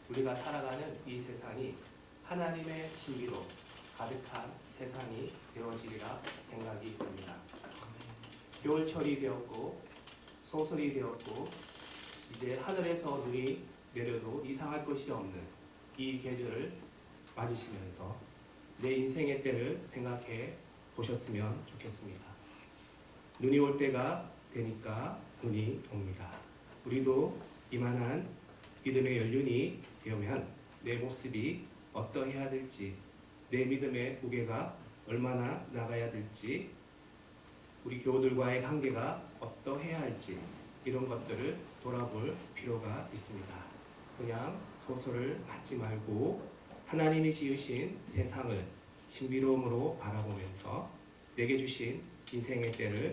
우리가 살아가는 이 세상이 하나님의 신비로 가득한 세상이 되어지리라 생각이 듭니다. 겨울철이 되었고 소설이 되었고 이제 하늘에서 눈이 내려도 이상할 것이 없는 이 계절을 맞으시면서 내 인생의 때를 생각해 보셨으면 좋겠습니다. 눈이 올 때가 되니까 눈이 옵니다. 우리도 이만한 믿음의 연륜이 되면 내 모습이 어떠해야 될지, 내 믿음의 무게가 얼마나 나가야 될지, 우리 교우들과의 관계가 어떠해야 할지 이런 것들을 돌아볼 필요가 있습니다. 그냥 소설을 받지 말고 하나님이 지으신 세상을 신비로움으로 바라보면서 내게 주신 인생의 때를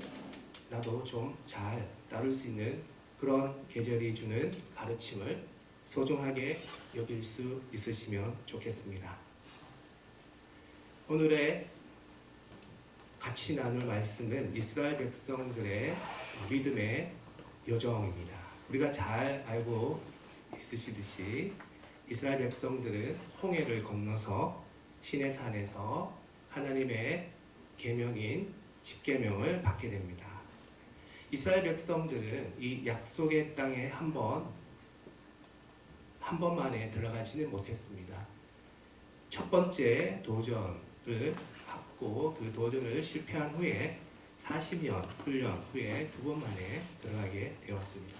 나도 좀 잘 따를 수 있는 그런 계절이 주는 가르침을 소중하게 여길 수 있으시면 좋겠습니다. 오늘의 같이 나눌 말씀은 이스라엘 백성들의 믿음의 여정입니다. 우리가 잘 알고 있으시듯이 이스라엘 백성들은 홍해를 건너서 시내산에서 하나님의 계명인 십계명을 받게 됩니다. 이스라엘 백성들은 이 약속의 땅에 한 번만에 들어가지는 못했습니다. 첫 번째 도전을 받고 그 도전을 실패한 후에 40년 훈련 후에 두 번 만에 들어가게 되었습니다.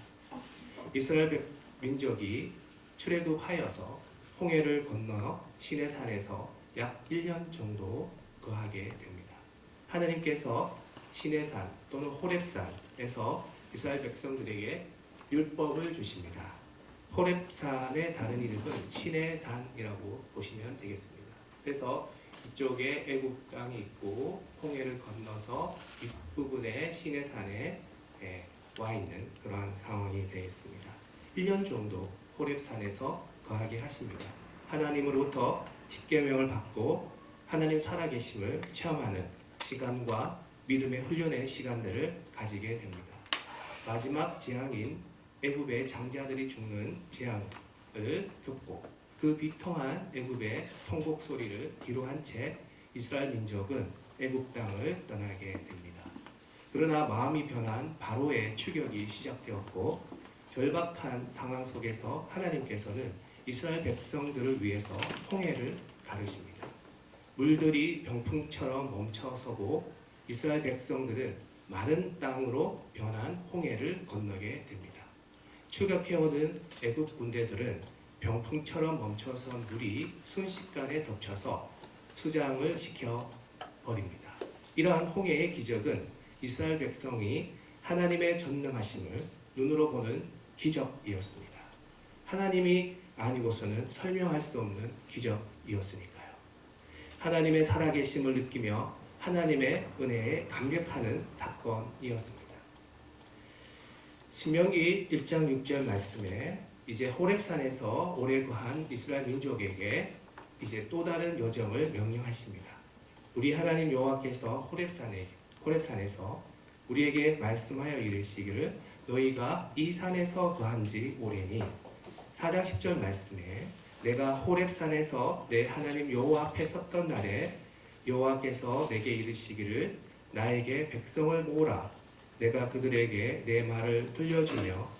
이스라엘 민족이 출애굽하여서 홍해를 건너 시내산에서 약 1년 정도 거하게 됩니다. 하나님께서 시내산 또는 호렙산에서 이스라엘 백성들에게 율법을 주십니다. 호렙산의 다른 이름은 시내산이라고 보시면 되겠습니다. 그래서 이쪽에 애굽 땅이 있고 홍해를 건너서 뒷부분에 시내산에 와 있는 그러한 상황이 되어 있습니다. 1년 정도 호렙산에서 거하게 하십니다. 하나님으로부터 십계명을 받고 하나님 살아계심을 체험하는 시간과 믿음의 훈련의 시간들을 가지게 됩니다. 마지막 재앙인 애굽의 장자들이 죽는 재앙을 겪고 그 비통한 애굽의 통곡 소리를 기록한 채 이스라엘 민족은 애굽 땅을 떠나게 됩니다. 그러나 마음이 변한 바로의 추격이 시작되었고 절박한 상황 속에서 하나님께서는 이스라엘 백성들을 위해서 홍해를 가르십니다. 물들이 병풍처럼 멈춰서고 이스라엘 백성들은 마른 땅으로 변한 홍해를 건너게 됩니다. 추격해오는 애굽 군대들은 병풍처럼 멈춰선 물이 순식간에 덮쳐서 수장을 시켜버립니다. 이러한 홍해의 기적은 이스라엘 백성이 하나님의 전능하심을 눈으로 보는 기적이었습니다. 하나님이 아니고서는 설명할 수 없는 기적이었으니까요. 하나님의 살아계심을 느끼며 하나님의 은혜에 감격하는 사건이었습니다. 신명기 1장 6절 말씀에 이제 호렙산에서 오래 거한 이스라엘 민족에게 이제 또 다른 여정을 명령하십니다. 우리 하나님 여호와께서 호렙산에서 우리에게 말씀하여 이르시기를 너희가 이 산에서 거한 지 오래니 4장 10절 말씀에 내가 호렙산에서 내 하나님 여호와 앞에 섰던 날에 여호와께서 내게 이르시기를 나에게 백성을 모으라 내가 그들에게 내 말을 들려주며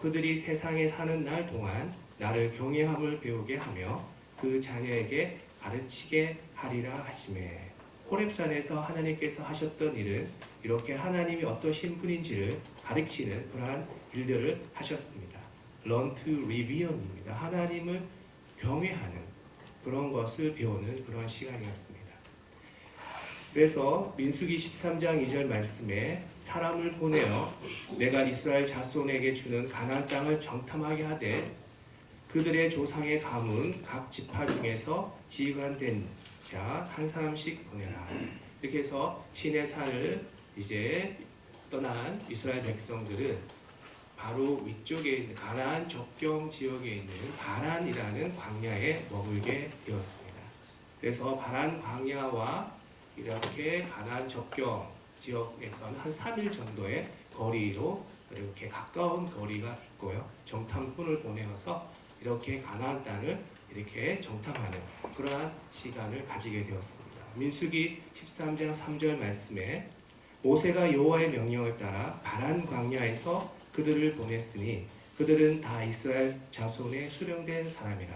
그들이 세상에 사는 날 동안 나를 경외함을 배우게 하며 그 자녀에게 가르치게 하리라 하시매 호렙산에서 하나님께서 하셨던 일은 이렇게 하나님이 어떠신 분인지를 가르치는 그러한 일들을 하셨습니다. Learn to revere입니다. 하나님을 경외하는 그런 것을 배우는 그런 시간이었습니다. 그래서 민수기 13장 2절 말씀에 사람을 보내어 내가 이스라엘 자손에게 주는 가나안 땅을 정탐하게 하되 그들의 조상의 가문 각 지파 중에서 지휘관된 자 한 사람씩 보내라. 이렇게 해서 시내산을 이제 떠난 이스라엘 백성들은 바로 위쪽에 있는 가나안 접경 지역에 있는 바란이라는 광야에 머물게 되었습니다. 그래서 바란 광야와 이렇게 가나안 접경 지역에서는 한 3일 정도의 거리로 이렇게 가까운 거리가 있고요. 정탐꾼을 보내어서 이렇게 가나안 땅을 이렇게 정탐하는 그러한 시간을 가지게 되었습니다. 민수기 13장 3절 말씀에 모세가 여호와의 명령을 따라 바란 광야에서 그들을 보냈으니 그들은 다 이스라엘 자손의 수령된 사람이라.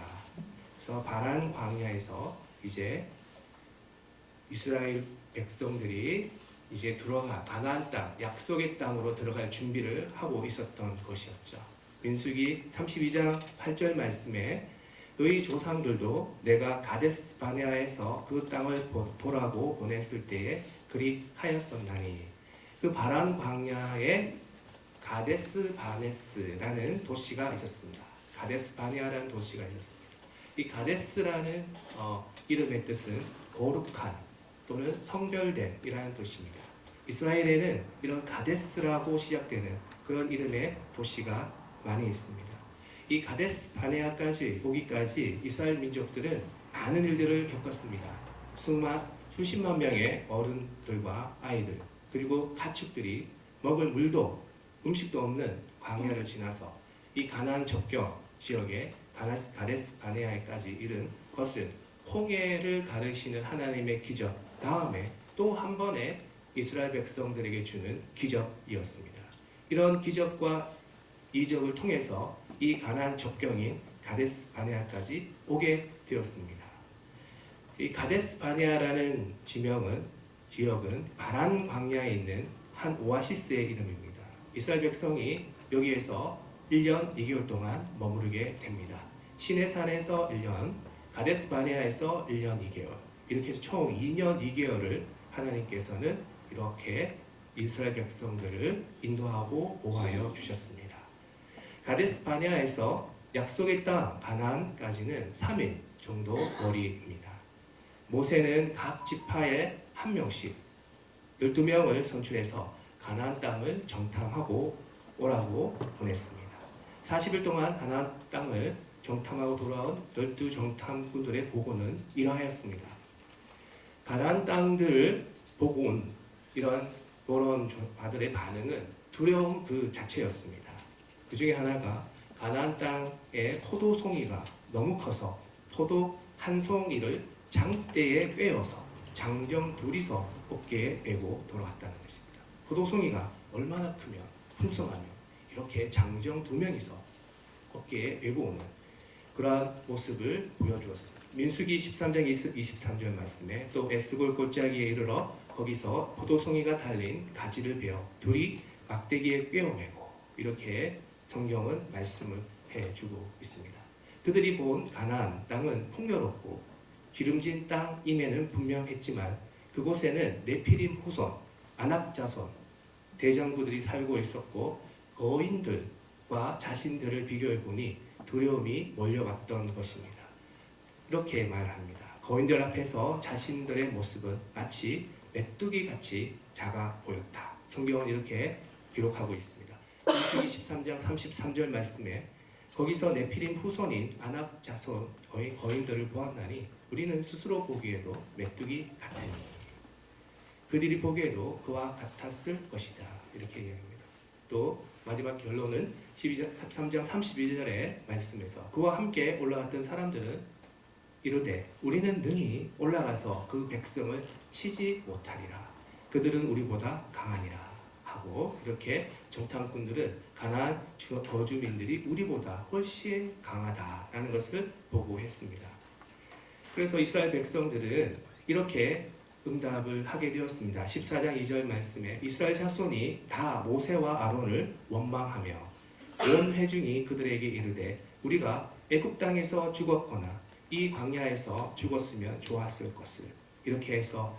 그래서 바란 광야에서 이제 이스라엘 백성들이 이제 들어가 가나안 땅, 약속의 땅으로 들어갈 준비를 하고 있었던 것이었죠. 민수기 32장 8절 말씀에 너희 조상들도 내가 가데스 바네아에서 그 땅을 보라고 보냈을 때에 그리 하였었나니 그 바란 광야에 가데스 바네스라는 도시가 있었습니다. 가데스 바네아라는 도시가 있었습니다. 이 가데스라는 이름의 뜻은 거룩한 또는 성별된 이라는 뜻입니다. 이스라엘에는 이런 가데스라고 시작되는 그런 이름의 도시가 많이 있습니다. 이 가데스 바네아까지 오기까지 이스라엘 민족들은 많은 일들을 겪었습니다. 수십만 명의 어른들과 아이들 그리고 가축들이 먹을 물도 음식도 없는 광야를 지나서 이 가나안 접경 지역에 가데스 바네아에까지 이른 것은 홍해를 가르시는 하나님의 기적 다음에 또 한 번의 이스라엘 백성들에게 주는 기적이었습니다. 이런 기적과 이적을 통해서 이 가나안 접경인 가데스 바네아까지 오게 되었습니다. 이 가데스 바네아라는 지역은 바란 광야에 있는 한 오아시스의 이름입니다. 이스라엘 백성이 여기에서 1년 2개월 동안 머무르게 됩니다. 시내산에서 1년, 가데스 바네아에서 1년 2개월 이렇게 해서 총 2년 2개월을 하나님께서는 이렇게 이스라엘 백성들을 인도하고 보호하여 주셨습니다. 가데스 바네아에서 약속의 땅 가나안까지는 3일 정도 거리입니다. 모세는 각 지파에 한 명씩 12명을 선출해서 가나안 땅을 정탐하고 오라고 보냈습니다. 40일 동안 가나안 땅을 정탐하고 돌아온 12정탐꾼들의 보고는 이러하였습니다. 가나안 땅들을 보고 온 이런 바들의 반응은 두려움 그 자체였습니다. 그 중에 하나가 가나안 땅의 포도송이가 너무 커서 포도 한 송이를 장대에 꿰어서 장정 둘이서 어깨에 메고 돌아왔다는 것입니다. 포도송이가 얼마나 크면 풍성하면 이렇게 장정 2명이서 어깨에 메고 오는 그러한 모습을 보여주었습니다. 민수기 13장 23절 말씀에 또 에스골 골짜기에 이르러 거기서 포도송이가 달린 가지를 베어 둘이 막대기에 꿰어매고 이렇게 성경은 말씀을 해주고 있습니다. 그들이 본 가나안 땅은 풍요롭고 기름진 땅임에는 분명했지만 그곳에는 네피림 후손, 아낙 자손, 대장부들이 살고 있었고 거인들과 자신들을 비교해 보니 두려움이 몰려왔던 것입니다. 이렇게 말합니다. 거인들 앞에서 자신들의 모습은 마치 메뚜기같이 작아 보였다. 성경은 이렇게 기록하고 있습니다. 민수기 13장 33절 말씀에 거기서 네피림 후손인 아낙 자손 거인들을 보았나니 우리는 스스로 보기에도 메뚜기 같으니 그들이 보기에도 그와 같았을 것이다. 이렇게 얘기합니다. 또 마지막 결론은 13장 31절의 말씀에서 그와 함께 올라갔던 사람들은 이르되 우리는 능히 올라가서 그 백성을 치지 못하리라. 그들은 우리보다 강하니라 하고 이렇게 정탐꾼들은 가나안 거주민들이 우리보다 훨씬 강하다라는 것을 보고했습니다. 그래서 이스라엘 백성들은 이렇게 응답을 하게 되었습니다. 14장 2절 말씀에 이스라엘 자손이 다 모세와 아론을 원망하며 온 회중이 그들에게 이르되 우리가 애굽 땅에서 죽었거나 이 광야에서 죽었으면 좋았을 것을 이렇게 해서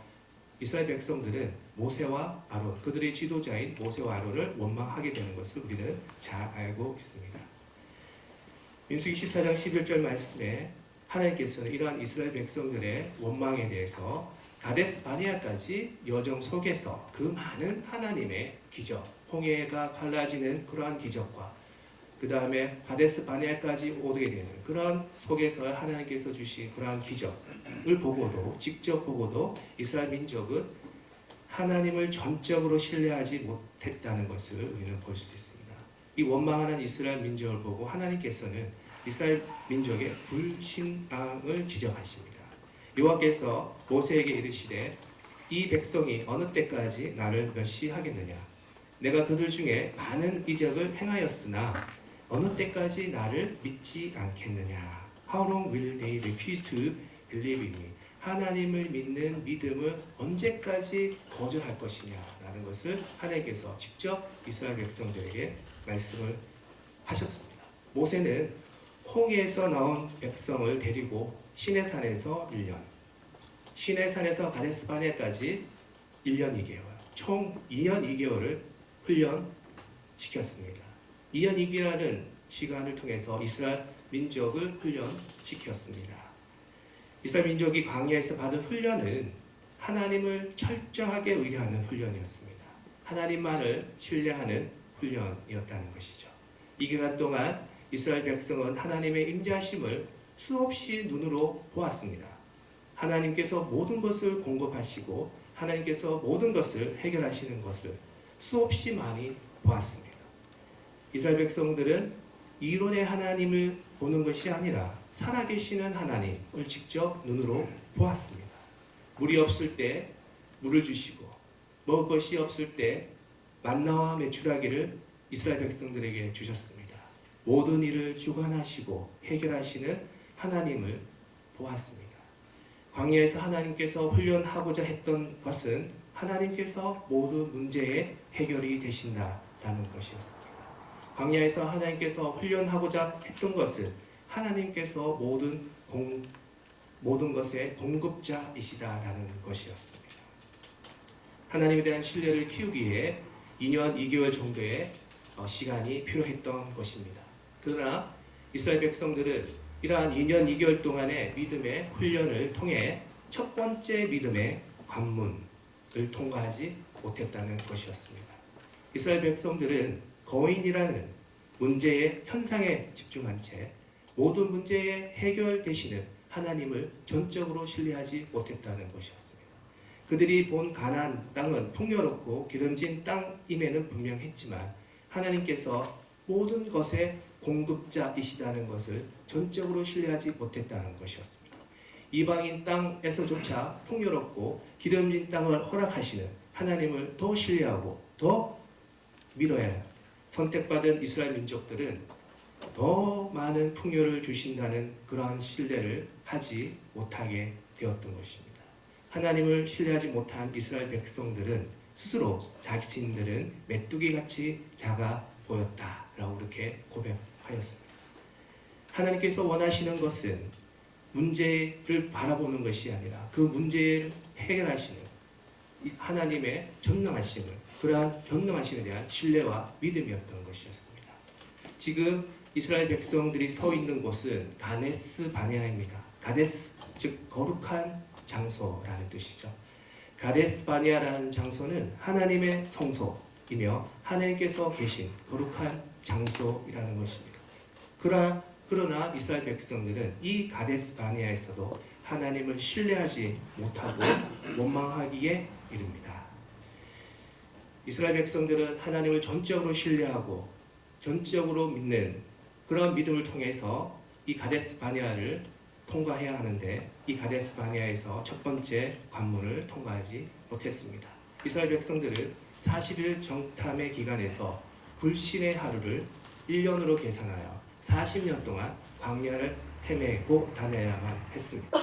이스라엘 백성들은 모세와 아론 그들의 지도자인 모세와 아론을 원망하게 되는 것을 우리는 잘 알고 있습니다. 민수기 14장 11절 말씀에 하나님께서는 이러한 이스라엘 백성들의 원망에 대해서 가데스 바네아까지 여정 속에서 그 많은 하나님의 기적, 홍해가 갈라지는 그러한 기적과 그 다음에 가데스 바네아까지 오게 되는 그러한 속에서 하나님께서 주신 그러한 기적을 보고도 직접 보고도 이스라엘 민족은 하나님을 전적으로 신뢰하지 못했다는 것을 우리는 볼 수 있습니다. 이 원망하는 이스라엘 민족을 보고 하나님께서는 이스라엘 민족의 불신앙을 지적하십니다. 여호와께서 모세에게 이르시되 이 백성이 어느 때까지 나를 멸시하겠느냐? 내가 그들 중에 많은 이적을 행하였으나 어느 때까지 나를 믿지 않겠느냐? How long will they refuse to believe in me? 하나님을 믿는 믿음을 언제까지 거절할 것이냐? 라는 것을 하나님께서 직접 이스라엘 백성들에게 말씀을 하셨습니다. 모세는 홍해에서 나온 백성을 데리고 시내산에서 1년, 시내산에서 가데스바네아까지 1년 2개월, 총 2년 2개월을 훈련시켰습니다. 2년 2개월은 시간을 통해서 이스라엘 민족을 훈련시켰습니다. 이스라엘 민족이 광야에서 받은 훈련은 하나님을 철저하게 의뢰하는 훈련이었습니다. 하나님만을 신뢰하는 훈련이었다는 것이죠. 이 기간 동안 이스라엘 백성은 하나님의 임재하심을 수없이 눈으로 보았습니다. 하나님께서 모든 것을 공급하시고 하나님께서 모든 것을 해결하시는 것을 수없이 많이 보았습니다. 이스라엘 백성들은 이론의 하나님을 보는 것이 아니라 살아계시는 하나님을 직접 눈으로 보았습니다. 물이 없을 때 물을 주시고 먹을 것이 없을 때 만나와 메추라기를 이스라엘 백성들에게 주셨습니다. 모든 일을 주관하시고 해결하시는 하나님을 보았습니다. 광야에서 하나님께서 훈련하고자 했던 것은 하나님께서 모든 문제의 해결이 되신다라는 것이었습니다. 광야에서 하나님께서 훈련하고자 했던 것은 하나님께서 모든 것의 공급자이시다라는 것이었습니다. 하나님에 대한 신뢰를 키우기 위해 2년 2개월 정도의 시간이 필요했던 것입니다. 그러나 이스라엘 백성들은 이러한 2년 2개월 동안의 믿음의 훈련을 통해 첫 번째 믿음의 관문을 통과하지 못했다는 것이었습니다. 이스라엘 백성들은 거인이라는 문제의 현상에 집중한 채 모든 문제의 해결 되시는 하나님을 전적으로 신뢰하지 못했다는 것이었습니다. 그들이 본 가나안 땅은 풍요롭고 기름진 땅임에는 분명했지만 하나님께서 모든 것의 공급자이시다는 것을 전적으로 신뢰하지 못했다는 것이었습니다. 이방인 땅에서조차 풍요롭고 기름진 땅을 허락하시는 하나님을 더 신뢰하고 더 믿어야 해요. 선택받은 이스라엘 민족들은 더 많은 풍요를 주신다는 그러한 신뢰를 하지 못하게 되었던 것입니다. 하나님을 신뢰하지 못한 이스라엘 백성들은 스스로 자신들은 메뚜기같이 작아 보였다라고 이렇게 고백하였습니다. 하나님께서 원하시는 것은 문제를 바라보는 것이 아니라 그 문제를 해결하시는 하나님의 전능하심을, 그러한 전능하심에 대한 신뢰와 믿음이었던 것이었습니다. 지금 이스라엘 백성들이 서 있는 곳은 가데스 바네아입니다. 가데스, 즉 거룩한 장소라는 뜻이죠. 가데스 바네아라는 장소는 하나님의 성소이며 하나님께서 계신 거룩한 장소이라는 것입니다. 그러나 이스라엘 백성들은 이 가데스 바네아에서도 하나님을 신뢰하지 못하고 원망하기에 이릅니다. 이스라엘 백성들은 하나님을 전적으로 신뢰하고 전적으로 믿는 그런 믿음을 통해서 이 가데스 바네아를 통과해야 하는데 이 가데스 바네아에서 첫 번째 관문을 통과하지 못했습니다. 이스라엘 백성들은 40일 정탐의 기간에서 불신의 하루를 1년으로 계산하여 40년 동안 광야를 헤매고 다녀야만 했습니다.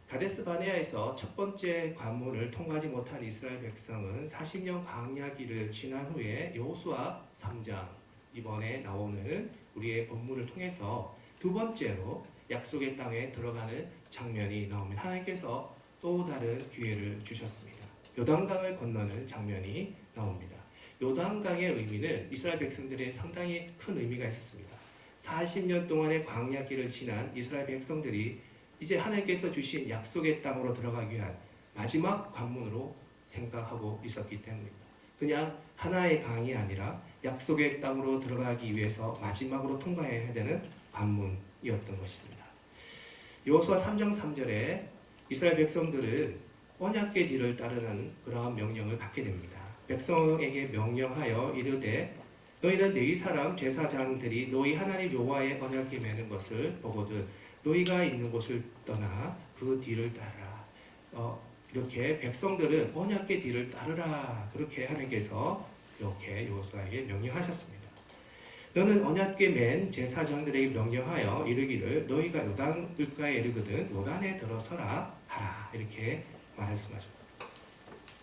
가데스 바네아에서 첫 번째 관문을 통과하지 못한 이스라엘 백성은 40년 광야길을 지난 후에 여호수아 3장, 이번에 나오는 우리의 본문을 통해서 두 번째로 약속의 땅에 들어가는 장면이 나옵니다. 하나님께서 또 다른 기회를 주셨습니다. 요단강을 건너는 장면이 나옵니다. 요단강의 의미는 이스라엘 백성들의 상당히 큰 의미가 있었습니다. 40년 동안의 광야길을 지난 이스라엘 백성들이 이제 하나님께서 주신 약속의 땅으로 들어가기 위한 마지막 관문으로 생각하고 있었기 때문입니다. 그냥 하나의 강이 아니라 약속의 땅으로 들어가기 위해서 마지막으로 통과해야 되는 관문이었던 것입니다. 여호수아 3장 3절에 이스라엘 백성들은 언약궤 뒤를 따르는 그러한 명령을 받게 됩니다. 백성에게 명령하여 이르되 너희는 너희 사람 제사장들이 너희 하나님 여호와의 언약궤 매는 것을 보거든 너희가 있는 곳을 떠나 그 뒤를 따르라. 이렇게 백성들은 언약궤 뒤를 따르라. 그렇게 하나님께서 이렇게 여호수아에게 명령하셨습니다. 너는 언약궤 맨 제사장들에게 명령하여 이르기를 너희가 요단 물가에 이르거든 요단에 들어서라 하라. 이렇게 말씀하십니다.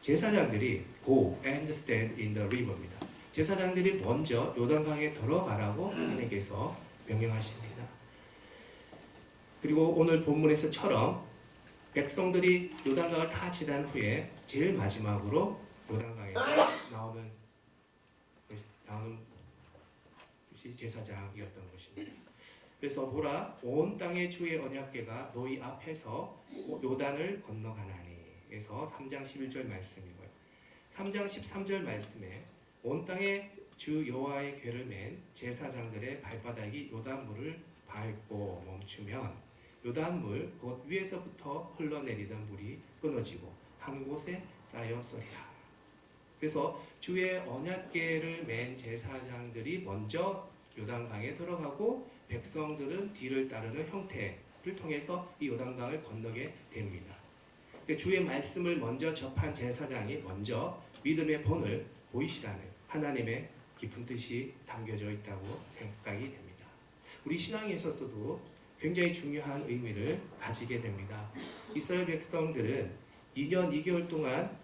제사장들이 go and stand in the river입니다. 제사장들이 먼저 요단강에 들어가라고 하나님께서 명령하십니다. 그리고 오늘 본문에서처럼 백성들이 요단강을 다 지난 후에 제일 마지막으로 요단강에서 나오는 것이 제사장이었던 것입니다. 그래서 보라 온 땅의 주의 언약궤가 너희 앞에서 요단을 건너가나니. 그래서 3장 11절 말씀이고요. 3장 13절 말씀에 온 땅에 주 여호와의 궤를 맨 제사장들의 발바닥이 요단물을 밟고 멈추면 요단물 곧 위에서부터 흘러내리던 물이 끊어지고 한 곳에 쌓였으리라. 그래서 주의 언약궤를 맨 제사장들이 먼저 요단강에 들어가고 백성들은 뒤를 따르는 형태를 통해서 이 요단강을 건너게 됩니다. 주의 말씀을 먼저 접한 제사장이 먼저 믿음의 본을 보이시라는 하나님의 깊은 뜻이 담겨져 있다고 생각이 됩니다. 우리 신앙에 있어서도 굉장히 중요한 의미를 가지게 됩니다. 이스라엘 백성들은 2년 2개월 동안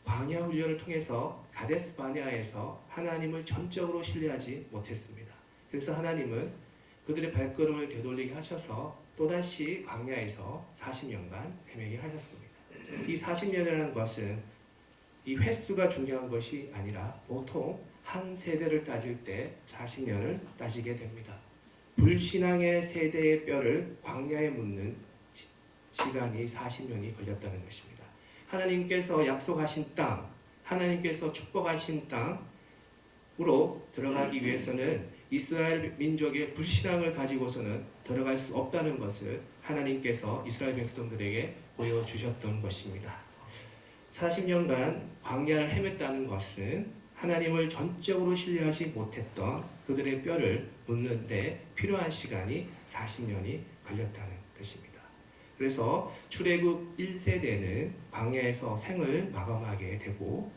광야 훈련을 통해서 가데스 바네아에서 하나님을 전적으로 신뢰하지 못했습니다. 그래서 하나님은 그들의 발걸음을 되돌리게 하셔서 또다시 광야에서 40년간 헤매게 하셨습니다. 이 40년이라는 것은 이 횟수가 중요한 것이 아니라 보통 한 세대를 따질 때 40년을 따지게 됩니다. 불신앙의 세대의 뼈를 광야에 묻는 시간이 40년이 걸렸다는 것입니다. 하나님께서 약속하신 땅, 하나님께서 축복하신 땅으로 들어가기 위해서는 이스라엘 민족의 불신앙을 가지고서는 들어갈 수 없다는 것을 하나님께서 이스라엘 백성들에게 보여주셨던 것입니다. 40년간 광야를 헤맸다는 것은 하나님을 전적으로 신뢰하지 못했던 그들의 뼈를 묻는 데 필요한 시간이 40년이 걸렸다는 뜻입니다. 그래서 출애굽 1세대는 광야에서 생을 마감하게 되고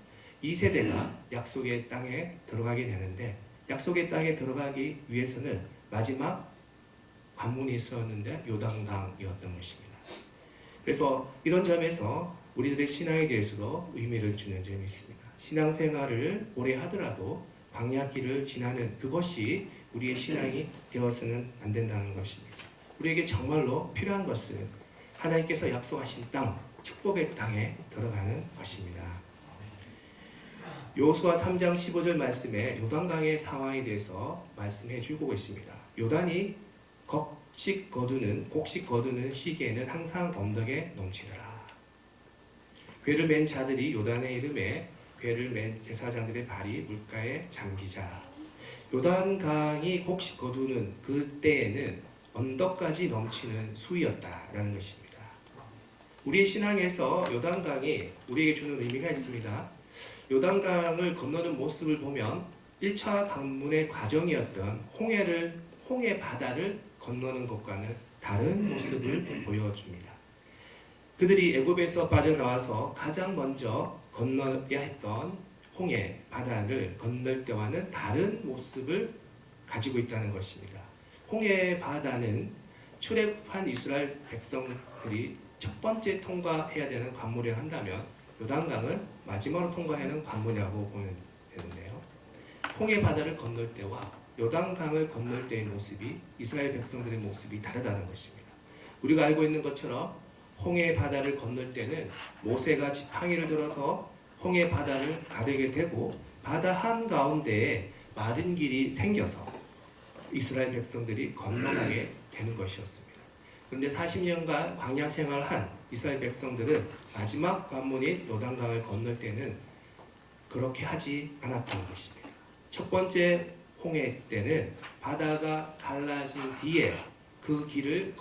2세대가 약속의 땅에 들어가게 되는데 약속의 땅에 들어가기 위해서는 마지막 관문이 있었는데 요단강이었던 것입니다. 그래서 이런 점에서 우리들의 신앙에 대해서도 의미를 주는 점이 있습니다. 신앙생활을 오래 하더라도 광야길을 지나는 그것이 우리의 신앙이 되어서는 안 된다는 것입니다. 우리에게 정말로 필요한 것은 하나님께서 약속하신 땅, 축복의 땅에 들어가는 것입니다. 여호수아 3장 15절 말씀에 요단강의 상황에 대해서 말씀해 주고 있습니다. 요단이 곡식 거두는 시기에는 항상 언덕에 넘치더라. 궤를 맨 자들이 요단의 이름에 궤를 맨 제사장들의 발이 물가에 잠기자. 요단강이 곡식 거두는 그때에는 언덕까지 넘치는 수위였다라는 것입니다. 우리의 신앙에서 요단강이 우리에게 주는 의미가 있습니다. 요단강을 건너는 모습을 보면 1차 방문의 과정이었던 홍해 바다를 건너는 것과는 다른 모습을 보여줍니다. 그들이 애굽에서 빠져나와서 가장 먼저 건너야 했던 홍해 바다를 건널 때와는 다른 모습을 가지고 있다는 것입니다. 홍해 바다는 출애굽한 이스라엘 백성들이 첫 번째 통과해야 되는 관문이라 한다면 요단강은 마지막으로 통과해야 하는 관문이라고 보면 되는데요. 홍해 바다를 건널 때와 요단강을 건널 때의 모습이 이스라엘 백성들의 모습이 다르다는 것입니다. 우리가 알고 있는 것처럼 홍해 바다를 건널 때는 모세가 지팡이를 들어서 홍해 바다를 가르게 되고 바다 한가운데에 마른 길이 생겨서 이스라엘 백성들이 건너가게 되는 것이었습니다. 그런데 40년간 광야 생활한 이스라엘 백성들은 마지막 관문인 요단강을 건널 때는 그렇게 하지 않았던 것입니다. 첫 번째 홍해 때는 바다가 갈라진 뒤에 그 길을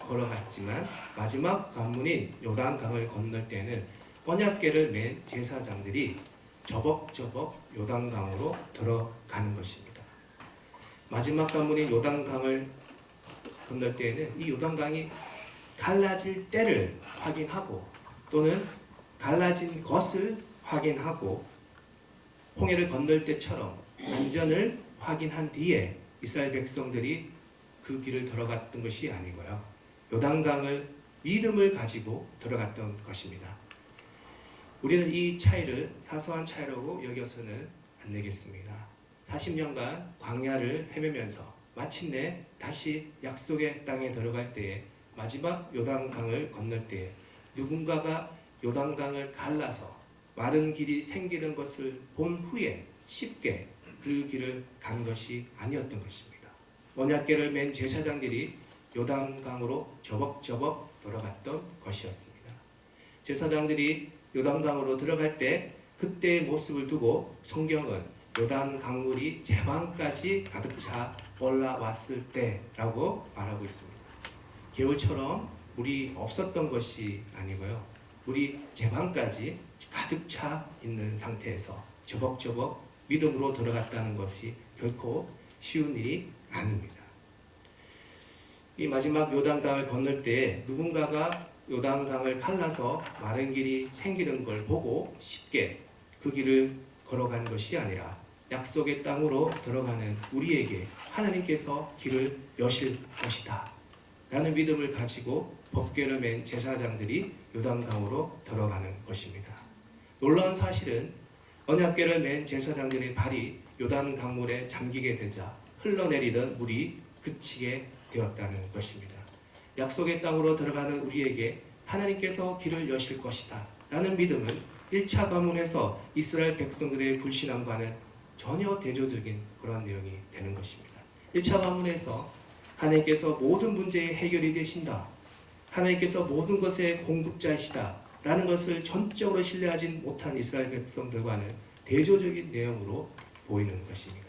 걸어갔지만 마지막 관문인 요단강을 건널 때는 언약궤를 맨 제사장들이 저벅저벅 요단강으로 들어가는 것입니다. 마지막 관문인 요단강을 건널 때에는 이 요단강이 갈라질 때를 확인하고 또는 갈라진 것을 확인하고 홍해를 건널 때처럼 안전을 확인한 뒤에 이스라엘 백성들이 그 길을 들어갔던 것이 아니고요. 요단강을 믿음을 가지고 들어갔던 것입니다. 우리는 이 차이를 사소한 차이라고 여겨서는 안 되겠습니다. 40년간 광야를 헤매면서 마침내 다시 약속의 땅에 들어갈 때에 마지막 요단강을 건널 때에 누군가가 요단강을 갈라서 마른 길이 생기는 것을 본 후에 쉽게 그 길을 간 것이 아니었던 것입니다. 언약궤를 맨 제사장들이 요단강으로 저벅저벅 돌아갔던 것이었습니다. 제사장들이 요단강으로 들어갈 때 그때의 모습을 두고 성경은 요단 강물이 제방까지 가득 차 올라왔을 때라고 말하고 있습니다. 겨울처럼 물이 없었던 것이 아니고요. 물이 제방까지 가득 차 있는 상태에서 저벅저벅 믿음으로 들어갔다는 것이 결코 쉬운 일이 아닙니다. 이 마지막 요단강을 건널 때 누군가가 요단강을 갈라서 마른 길이 생기는 걸 보고 쉽게 그 길을 걸어간 것이 아니라 약속의 땅으로 들어가는 우리에게 하나님께서 길을 여실 것이다 라는 믿음을 가지고 법궤를 맨 제사장들이 요단강으로 들어가는 것입니다. 놀라운 사실은 언약궤를 맨 제사장들의 발이 요단 강물에 잠기게 되자 흘러내리던 물이 그치게 되었다는 것입니다. 약속의 땅으로 들어가는 우리에게 하나님께서 길을 여실 것이다 라는 믿음은 1차 가문에서 이스라엘 백성들의 불신앙과는 전혀 대조적인 그런 내용이 되는 것입니다. 1차 가문에서 하나님께서 모든 문제의 해결이 되신다, 하나님께서 모든 것의 공급자이시다 라는 것을 전적으로 신뢰하지 못한 이스라엘 백성들과는 대조적인 내용으로 보이는 것입니다.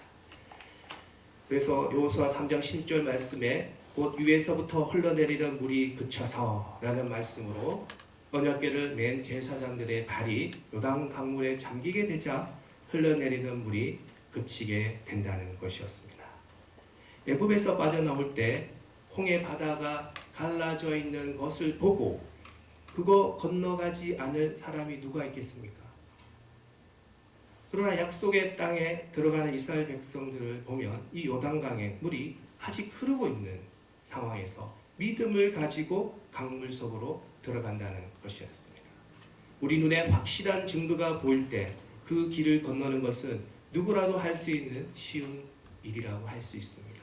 그래서 여호수아 3장 10절 말씀에 곧 위에서부터 흘러내리는 물이 그쳐서 라는 말씀으로 언약궤를 맨 제사장들의 발이 요단 강물에 잠기게 되자 흘러내리는 물이 그치게 된다는 것이었습니다. 애굽에서 빠져나올 때 홍해 바다가 갈라져 있는 것을 보고 그거 건너가지 않을 사람이 누가 있겠습니까? 그러나 약속의 땅에 들어가는 이스라엘 백성들을 보면 이 요단강의 물이 아직 흐르고 있는 상황에서 믿음을 가지고 강물 속으로 들어간다는 것이었습니다. 우리 눈에 확실한 증거가 보일 때 그 길을 건너는 것은 누구라도 할 수 있는 쉬운 일이라고 할 수 있습니다.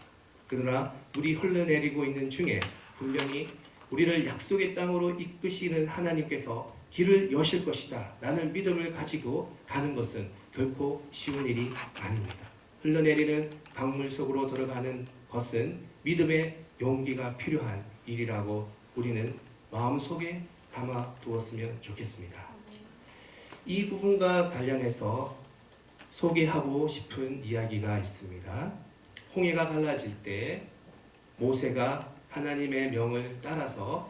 그러나 물이 흘러내리고 있는 중에 분명히 우리를 약속의 땅으로 이끄시는 하나님께서 길을 여실 것이다 라는 믿음을 가지고 가는 것은 결코 쉬운 일이 아닙니다. 흘러내리는 강물 속으로 들어가는 것은 믿음의 용기가 필요한 일이라고 우리는 마음속에 담아 두었으면 좋겠습니다. 이 부분과 관련해서 소개하고 싶은 이야기가 있습니다. 홍해가 갈라질 때 모세가 하나님의 명을 따라서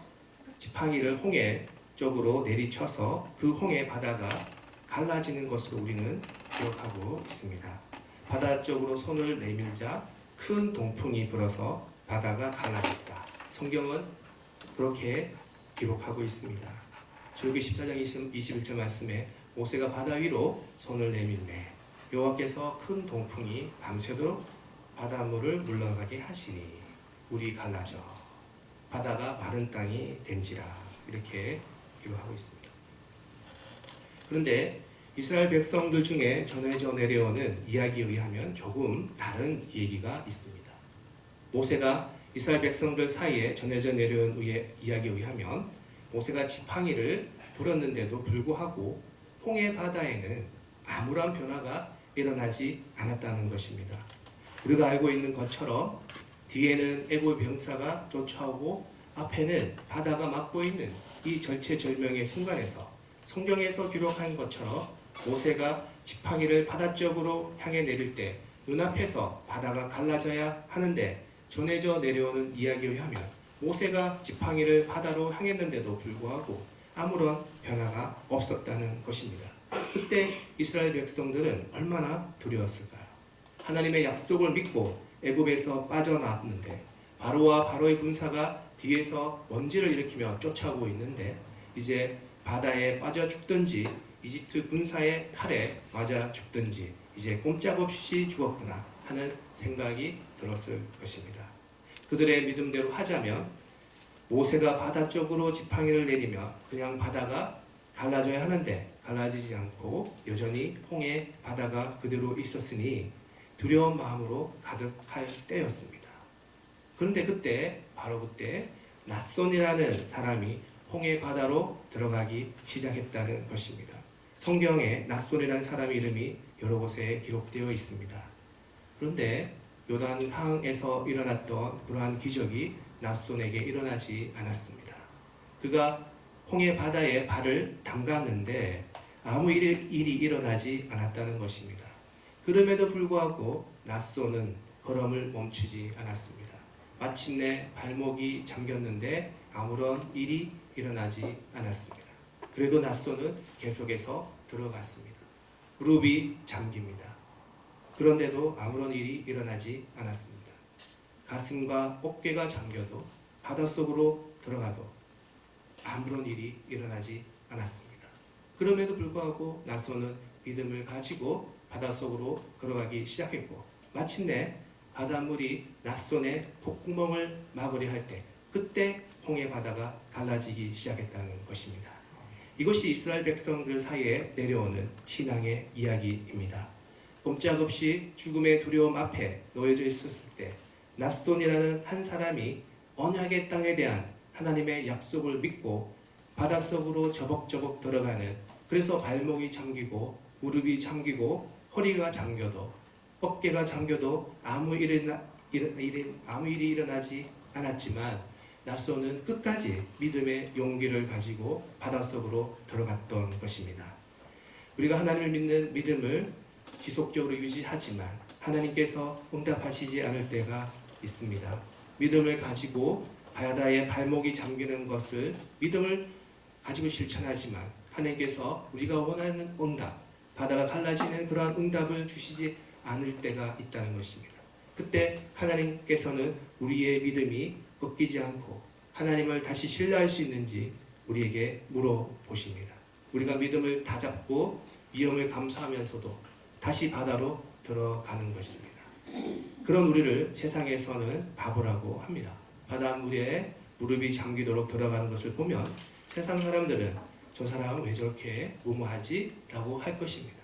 지팡이를 홍해 쪽으로 내리쳐서 그 홍해 바다가 갈라지는 것으로 우리는 기억하고 있습니다. 바다 쪽으로 손을 내밀자 큰 동풍이 불어서 바다가 갈라졌다. 성경은 그렇게 기록하고 있습니다. 출애굽기 14장 21절 말씀에 모세가 바다 위로 손을 내밀매 여호와께서 큰 동풍이 밤새도록 바닷물을 물러가게 하시니 물이 갈라져 바다가 마른 땅이 된지라 이렇게 기록하고 있습니다. 그런데 이스라엘 백성들 중에 전해져 내려오는 이야기에 의하면 조금 다른 얘기가 있습니다. 모세가 이스라엘 백성들 사이에 전해져 내려온 이야기에 의하면 모세가 지팡이를 불었는데도 불구하고 홍해 바다에는 아무런 변화가 일어나지 않았다는 것입니다. 우리가 알고 있는 것처럼 뒤에는 애굽 병사가 쫓아오고 앞에는 바다가 막고 있는 이 절체절명의 순간에서 성경에서 기록한 것처럼 모세가 지팡이를 바다 쪽으로 향해 내릴 때 눈앞에서 바다가 갈라져야 하는데 전해져 내려오는 이야기에 의하면 모세가 지팡이를 바다로 향했는데도 불구하고 아무런 변화가 없었다는 것입니다. 그때 이스라엘 백성들은 얼마나 두려웠을까요? 하나님의 약속을 믿고 애굽에서 빠져나왔는데 바로와 바로의 군사가 뒤에서 먼지를 일으키며 쫓아오고 있는데 이제 바다에 빠져 죽든지 이집트 군사의 칼에 맞아 죽든지 이제 꼼짝없이 죽었구나 하는 생각이 들었을 것입니다. 그들의 믿음대로 하자면 모세가 바다 쪽으로 지팡이를 내리며 그냥 바다가 갈라져야 하는데 갈라지지 않고 여전히 홍해 바다가 그대로 있었으니 두려운 마음으로 가득할 때였습니다. 그런데 그때 바로 그때 낫손이라는 사람이 홍해 바다로 들어가기 시작했다는 것입니다. 성경에 낫손이라는 사람 이름이 여러 곳에 기록되어 있습니다. 그런데 요단강에서 일어났던 그러한 기적이 낫손에게 일어나지 않았습니다. 그가 홍해 바다에 발을 담갔는데 아무 일이 일어나지 않았다는 것입니다. 그럼에도 불구하고 낫손은 걸음을 멈추지 않았습니다. 마침내 발목이 잠겼는데 아무런 일이 일어나지 않았습니다. 그래도 낫손은 계속해서 들어갔습니다. 무릎이 잠깁니다. 그런데도 아무런 일이 일어나지 않았습니다. 가슴과 어깨가 잠겨도 바닷속으로 들어가도 아무런 일이 일어나지 않았습니다. 그럼에도 불구하고 낫손은 믿음을 가지고 바닷속으로 걸어가기 시작했고 마침내 바닷물이 낫손의 복구멍을 막으려 할 때 그때 홍해 바다가 갈라지기 시작했다는 것입니다. 이것이 이스라엘 백성들 사이에 내려오는 신앙의 이야기입니다. 꼼짝없이 죽음의 두려움 앞에 놓여져 있었을 때 낫손이라는 한 사람이 언약의 땅에 대한 하나님의 약속을 믿고 바닷속으로 저벅저벅 들어가는 그래서 발목이 잠기고 무릎이 잠기고 허리가 잠겨도 어깨가 잠겨도 아무 일이 일어나지 않았지만 낫손은 끝까지 믿음의 용기를 가지고 바닷속으로 들어갔던 것입니다. 우리가 하나님을 믿는 믿음을 지속적으로 유지하지만 하나님께서 응답하시지 않을 때가 있습니다. 믿음을 가지고 바다에 발목이 잠기는 것을 믿음을 가지고 실천하지만 하나님께서 우리가 원하는 응답, 바다가 갈라지는 그러한 응답을 주시지 않을 때가 있다는 것입니다. 그때 하나님께서는 우리의 믿음이 꺾이지 않고 하나님을 다시 신뢰할 수 있는지 우리에게 물어보십니다. 우리가 믿음을 다잡고 위험을 감수하면서도 다시 바다로 들어가는 것입니다. 그런 우리를 세상에서는 바보라고 합니다. 바닷물에 무릎이 잠기도록 들어가는 것을 보면 세상 사람들은 저 사람은 왜 저렇게 무모하지? 라고 할 것입니다.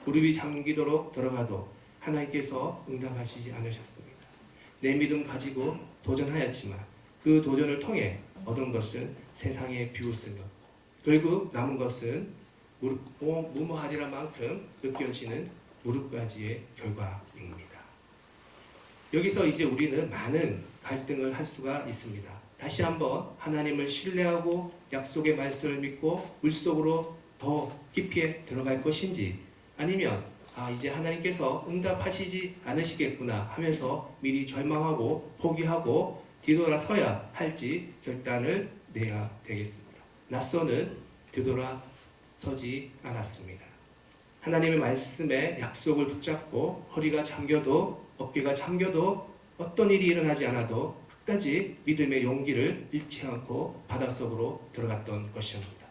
무릎이 잠기도록 들어가도 하나님께서 응답하시지 않으셨습니다. 내 믿음 가지고 도전하였지만 그 도전을 통해 얻은 것은 세상의 비웃음이었고 결국 남은 것은 무모하리라 만큼 느껴지는 무릎까지의 결과입니다. 여기서 이제 우리는 많은 갈등을 할 수가 있습니다. 다시 한번 하나님을 신뢰하고 약속의 말씀을 믿고 물속으로 더 깊이 들어갈 것인지 아니면 이제 하나님께서 응답하시지 않으시겠구나 하면서 미리 절망하고 포기하고 뒤돌아서야 할지 결단을 내야 되겠습니다. 낫손은 뒤돌아서지 않았습니다. 하나님의 말씀에 약속을 붙잡고 허리가 잠겨도 어깨가 잠겨도 어떤 일이 일어나지 않아도 끝까지 믿음의 용기를 잃지 않고 바닷속으로 들어갔던 것입니다.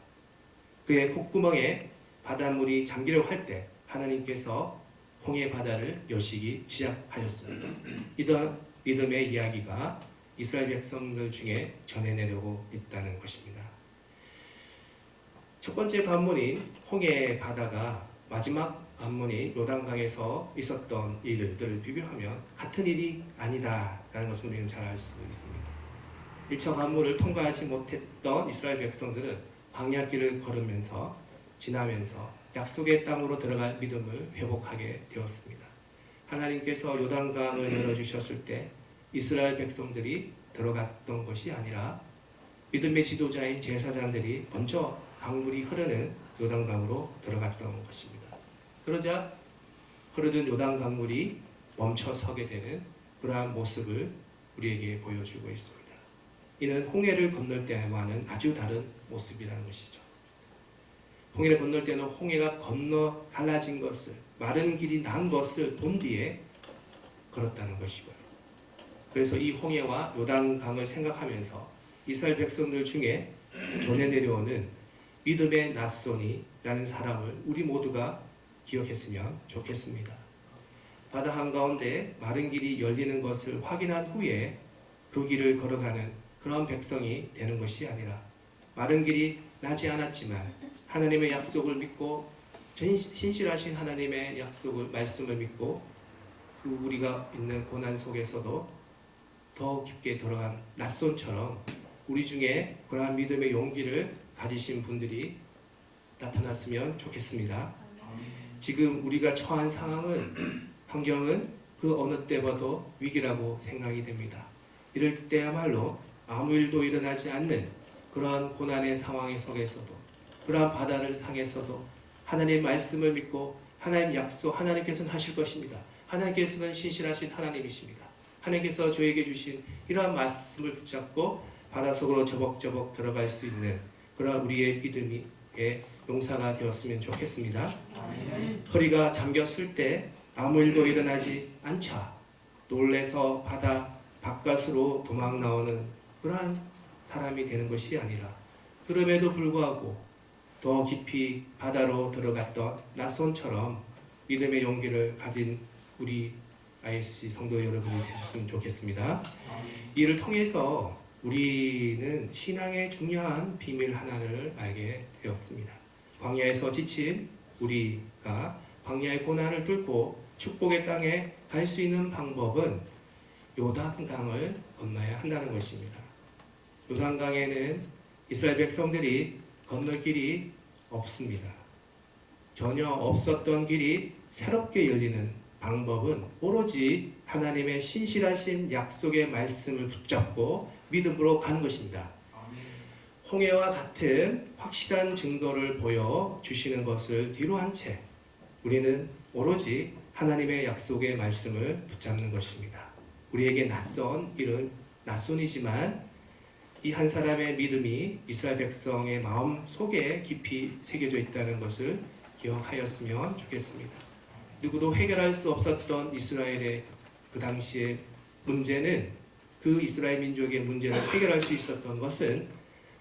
그의 콧구멍에 바닷물이 잠기려고 할 때 하나님께서 홍해 바다를 여시기 시작하셨습니다. 이런 믿음의 이야기가 이스라엘 백성들 중에 전해내려고 있다는 것입니다. 첫 번째 관문인 홍해 바다가 마지막 관문인 요단강에서 있었던 일들을 비교하면 같은 일이 아니다라는 것을 우리는 잘 알 수 있습니다. 1차 관문을 통과하지 못했던 이스라엘 백성들은 광야길을 걸으면서 지나면서 약속의 땅으로 들어갈 믿음을 회복하게 되었습니다. 하나님께서 요단강을 열어주셨을 때 이스라엘 백성들이 들어갔던 것이 아니라 믿음의 지도자인 제사장들이 먼저 강물이 흐르는 요단강으로 들어갔던 것입니다. 그러자 흐르던 요단 강물이 멈춰 서게 되는 그러한 모습을 우리에게 보여주고 있습니다. 이는 홍해를 건널 때와는 아주 다른 모습이라는 것이죠. 홍해를 건널 때는 홍해가 건너 갈라진 것을, 마른 길이 난 것을 본 뒤에 걸었다는 것이고요. 그래서 이 홍해와 요단강을 생각하면서 이스라엘 백성들 중에 전해 내려오는 믿음의 낫손이라는 사람을 우리 모두가 기억했으면 좋겠습니다. 바다 한가운데 마른 길이 열리는 것을 확인한 후에 그 길을 걸어가는 그런 백성이 되는 것이 아니라, 마른 길이 나지 않았지만 하나님의 약속을 믿고 신실하신 하나님의 약속을, 말씀을 믿고 그 우리가 있는 고난 속에서도 더 깊게 들어간 낫손처럼 우리 중에 그러한 믿음의 용기를 가지신 분들이 나타났으면 좋겠습니다. 지금 우리가 처한 상황은, 환경은 그 어느 때보다도 위기라고 생각이 됩니다. 이럴 때야말로 아무 일도 일어나지 않는 그러한 고난의 상황 속에서도, 그러한 바다를 상에서도 하나님의 말씀을 믿고 하나님 약속, 하나님께서는 하실 것입니다. 하나님께서는 신실하신 하나님이십니다. 하나님께서 저에게 주신 이러한 말씀을 붙잡고 바다 속으로 저벅저벅 들어갈 수 있는 그러한 우리의 믿음이 용사가 되었으면 좋겠습니다. 허리가 잠겼을 때 아무 일도 일어나지 않자 놀래서 바다 바깥으로 도망 나오는 그러한 사람이 되는 것이 아니라, 그럼에도 불구하고 더 깊이 바다로 들어갔던 낫손처럼 믿음의 용기를 가진 우리 ISC 성도 여러분이 되셨으면 좋겠습니다. 이를 통해서 우리는 신앙의 중요한 비밀 하나를 알게 되었습니다. 광야에서 지친 우리가 광야의 고난을 뚫고 축복의 땅에 갈 수 있는 방법은 요단강을 건너야 한다는 것입니다. 요단강에는 이스라엘 백성들이 건널 길이 없습니다. 전혀 없었던 길이 새롭게 열리는 방법은 오로지 하나님의 신실하신 약속의 말씀을 붙잡고 믿음으로 가는 것입니다. 홍해와 같은 확실한 증거를 보여주시는 것을 뒤로 한 채 우리는 오로지 하나님의 약속의 말씀을 붙잡는 것입니다. 우리에게 낯선 일은 낯선이지만 이 한 사람의 믿음이 이스라엘 백성의 마음 속에 깊이 새겨져 있다는 것을 기억하였으면 좋겠습니다. 누구도 해결할 수 없었던 이스라엘의 그 당시의 문제는, 그 이스라엘 민족의 문제를 해결할 수 있었던 것은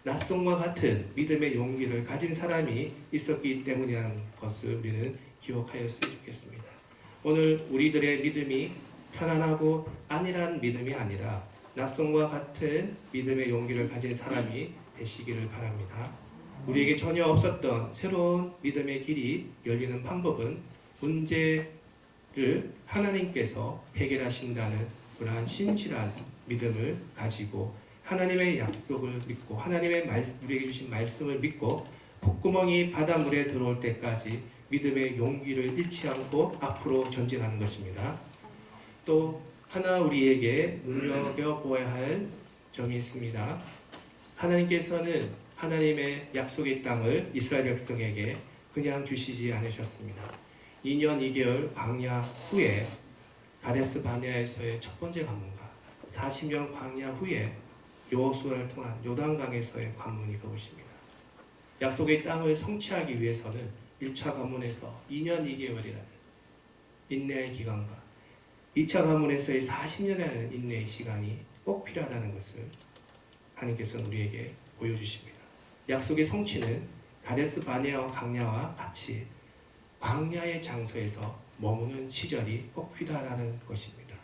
낫손과 같은 믿음의 용기를 가진 사람이 있었기 때문이라는 것을 우리는 기억하였으면 좋겠습니다. 오늘 우리들의 믿음이 편안하고 안일한 믿음이 아니라 낫손과 같은 믿음의 용기를 가진 사람이 되시기를 바랍니다. 우리에게 전혀 없었던 새로운 믿음의 길이 열리는 방법은 문제를 하나님께서 해결하신다는 그러한 신실한 믿음을 가지고 하나님의 약속을 믿고 하나님의 우리에게 주신 말씀을 믿고 콧구멍이 바닷물에 들어올 때까지 믿음의 용기를 잃지 않고 앞으로 전진하는 것입니다. 또 하나 우리에게 눈여겨보아야 할 점이 있습니다. 하나님께서는 하나님의 약속의 땅을 이스라엘 백성에게 그냥 주시지 않으셨습니다. 2년 2개월 광야 후에 가데스 바네아에서의 첫 번째 관문과 40년 광야 후에 여호수아를 통한 요단강에서의 관문이 그것입니다. 약속의 땅을 성취하기 위해서는 1차 관문에서 2년 2개월이라는 인내의 기간과 2차 관문에서의 40년이라는 인내의 시간이 꼭 필요하다는 것을 하나님께서는 우리에게 보여주십니다. 약속의 성취는 가데스 바네아와 광야와 같이 광야의 장소에서 머무는 시절이 꼭 필요하다는 것입니다.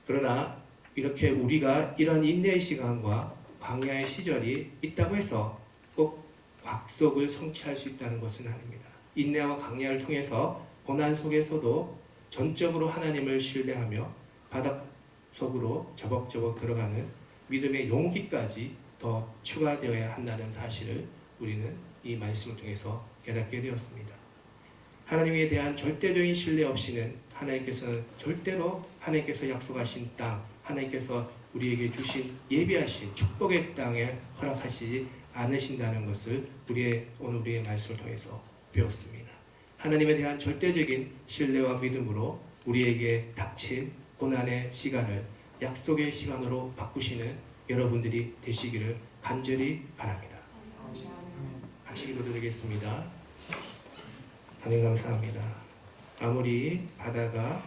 그러나 이렇게 우리가 이런 인내의 시간과 광야의 시절이 있다고 해서 꼭 약속을 성취할 수 있다는 것은 아닙니다. 인내와 광야를 통해서 고난 속에서도 전적으로 하나님을 신뢰하며 바닥 속으로 저벅저벅 들어가는 믿음의 용기까지 더 추가되어야 한다는 사실을 우리는 이 말씀을 통해서 깨닫게 되었습니다. 하나님에 대한 절대적인 신뢰 없이는 하나님께서는 절대로 하나님께서 약속하신 땅, 하나님께서 우리에게 주신 예비하신 축복의 땅에 허락하시지 않으신다는 것을 오늘 우리의 말씀을 통해서 배웠습니다. 하나님에 대한 절대적인 신뢰와 믿음으로 우리에게 닥친 고난의 시간을 약속의 시간으로 바꾸시는 여러분들이 되시기를 간절히 바랍니다. 같이 기도드리겠습니다. 하나님 감사합니다. 아무리 바다가